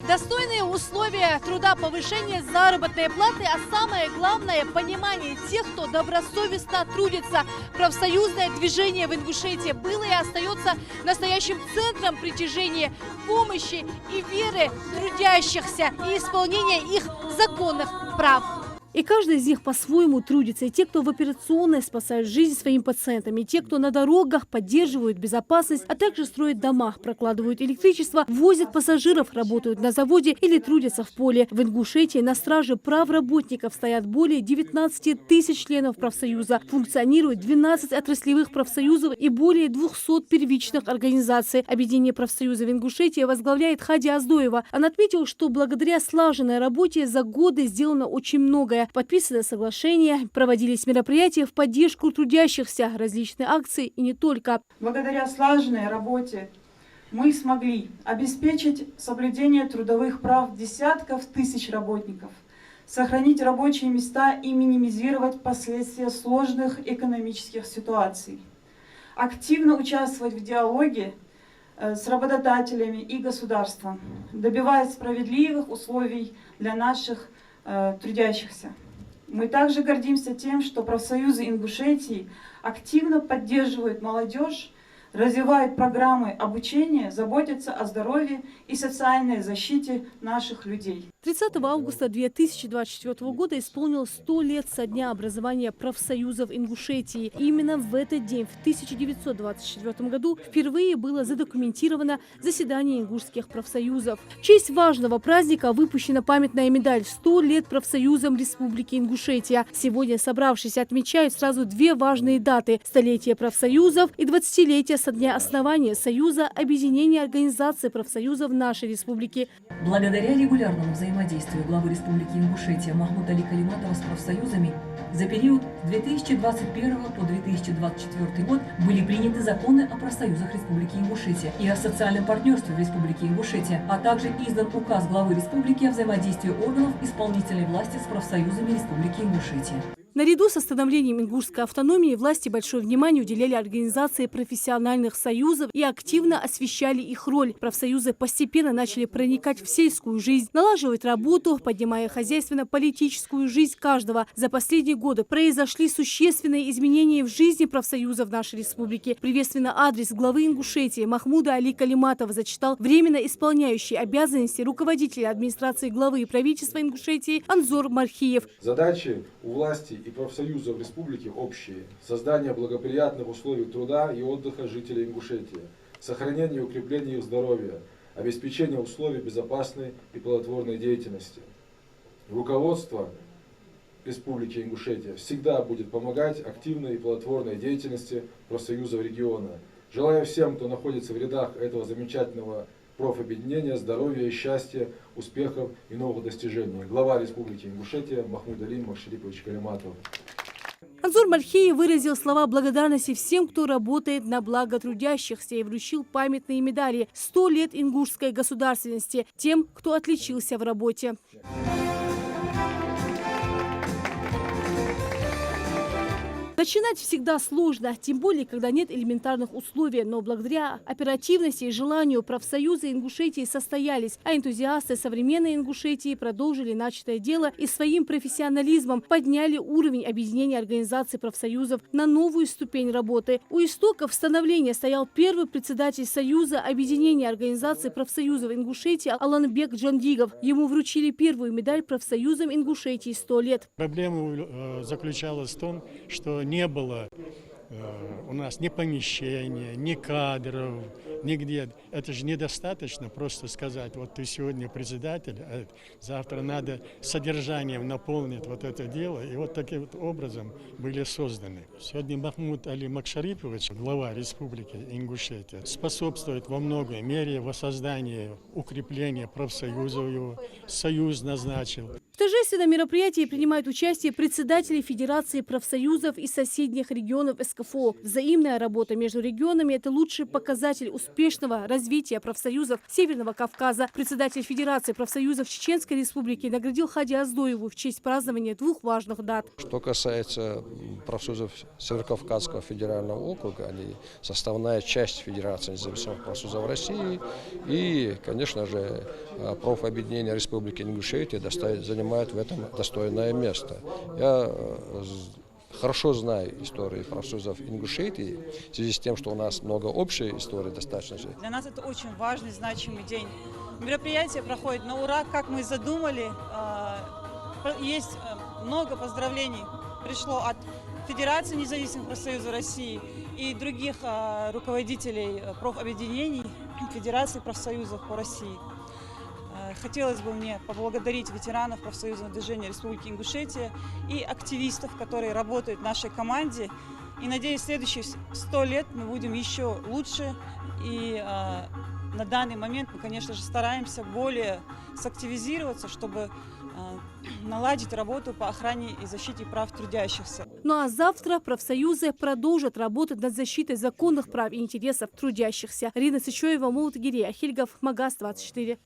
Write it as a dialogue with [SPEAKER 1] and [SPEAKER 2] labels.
[SPEAKER 1] Достойные условия труда, повышение заработной платы, а самое главное – понимание тех, кто добросовестно трудится. Профсоюзное движение в Ингушетии было и остается настоящим центром притяжения помощи и веры трудящихся и исполнения их законных прав. И каждый из них по-своему трудится. И те, кто в операционной спасают жизнь своим пациентам, и те, кто на дорогах поддерживают безопасность, а также строят дома, прокладывают электричество, возят пассажиров, работают на заводе или трудятся в поле. В Ингушетии на страже прав работников стоят более 19 тысяч членов профсоюза. Функционирует 12 отраслевых профсоюзов и более 200 первичных организаций. Объединение профсоюза в Ингушетии возглавляет Хади Аздоева. Она отметила, что благодаря слаженной работе за годы сделано очень многое. Подписаны соглашения, проводились мероприятия в поддержку трудящихся, различные акции и не только.
[SPEAKER 2] Благодаря слаженной работе мы смогли обеспечить соблюдение трудовых прав десятков тысяч работников, сохранить рабочие места и минимизировать последствия сложных экономических ситуаций, активно участвовать в диалоге с работодателями и государством, добиваясь справедливых условий для наших трудящихся. Мы также гордимся тем, что профсоюзы Ингушетии активно поддерживают молодежь, развивают программы обучения, заботятся о здоровье и социальной защите наших людей.
[SPEAKER 1] 30 августа 2024 года исполнилось 100 лет со дня образования профсоюзов Ингушетии. И именно в этот день, в 1924 году, впервые было задокументировано заседание ингушских профсоюзов. В честь важного праздника выпущена памятная медаль «100 лет профсоюзам Республики Ингушетия». Сегодня собравшиеся отмечают сразу две важные даты – столетие профсоюзов и 20-летие со дня основания Союза объединения организаций профсоюзов нашей республики.
[SPEAKER 3] Благодаря регулярному взаимодействию главы Республики Ингушетия Махмуда Али Калиматова с профсоюзами за период с 2021 по 2024 год были приняты законы о профсоюзах Республики Ингушетия и о социальном партнерстве в Республике Ингушетия, а также издан указ главы республики о взаимодействии органов исполнительной власти с профсоюзами Республики Ингушетия.
[SPEAKER 1] Наряду с становлением ингушской автономии власти большое внимание уделяли организации профессиональных союзов и активно освещали их роль. Профсоюзы постепенно начали проникать в сельскую жизнь, налаживать работу, поднимая хозяйственно-политическую жизнь каждого. За последние годы произошли существенные изменения в жизни профсоюзов нашей республики. Приветственно адрес главы Ингушетии Махмуда Али Калиматова зачитал временно исполняющий обязанности руководителя администрации главы правительства Ингушетии Анзор Мархиев.
[SPEAKER 4] Задачи у власти и профсоюзов республики общие. Создание благоприятных условий труда и отдыха жителей Ингушетии, сохранение и укрепление их здоровья, обеспечение условий безопасной и плодотворной деятельности. Руководство Республики Ингушетия всегда будет помогать активной и плодотворной деятельности профсоюзов региона. Желаю всем, кто находится в рядах этого замечательного профобъединения, здоровья и счастья, успехов и новых достижений. Глава Республики Ингушетия Махмуд Али Макшарипович Калиматов.
[SPEAKER 1] Анзор Мархиев выразил слова благодарности всем, кто работает на благо трудящихся, и вручил памятные медали «100 лет ингушской государственности» тем, кто отличился в работе. Начинать всегда сложно, тем более, когда нет элементарных условий, но благодаря оперативности и желанию профсоюзы Ингушетии состоялись, а энтузиасты современной Ингушетии продолжили начатое дело и своим профессионализмом подняли уровень объединения организаций профсоюзов на новую ступень работы. У истоков становления стоял первый председатель Союза объединения организаций профсоюзов Ингушетии Аланбек Джандигов. Ему вручили первую медаль профсоюзам Ингушетии 100 лет.
[SPEAKER 5] Проблема заключалась в том, что не было у нас ни помещения, ни кадров, нигде. Это же недостаточно просто сказать, вот ты сегодня председатель, а завтра надо содержанием наполнить вот это дело. И вот таким вот образом были созданы. Сегодня Махмуд Али Макшарипович, глава Республики Ингушетия, способствует во многой мере воссозданию, укреплению профсоюзов его, союз назначил.
[SPEAKER 1] В торжественном мероприятии принимают участие председатели Федерации профсоюзов из соседних регионов СКФО. Взаимная работа между регионами – это лучший показатель успешного развития профсоюзов Северного Кавказа. Председатель Федерации профсоюзов Чеченской Республики наградил Хади Аздоеву в честь празднования двух важных дат.
[SPEAKER 6] Что касается профсоюзов Северокавказского федерального округа, они составная часть Федерации независимых профсоюзов России. И, конечно же, профобъединение Республики Ингушетия занимает в этом достойное место. Я хорошо знаю истории профсоюзов Ингушетии в связи с тем, что у нас много общей истории достаточно.
[SPEAKER 7] Для нас это очень важный, значимый день. Мероприятие проходит на ура, как мы задумали. Есть много поздравлений. Пришло от Федерации независимых профсоюзов России и других руководителей профобъединений Федерации профсоюзов по России. Хотелось бы мне поблагодарить ветеранов профсоюзного движения Республики Ингушетия и активистов, которые работают в нашей команде. И надеюсь, в следующие 100 лет мы будем еще лучше. И на данный момент мы, конечно же, стараемся более сактивизироваться, чтобы наладить работу по охране и защите прав трудящихся.
[SPEAKER 1] Ну а завтра профсоюзы продолжат работать над защитой законных прав и интересов трудящихся. Рина Сычоева, Молот Гирей, Ахильгов, Магаз 24.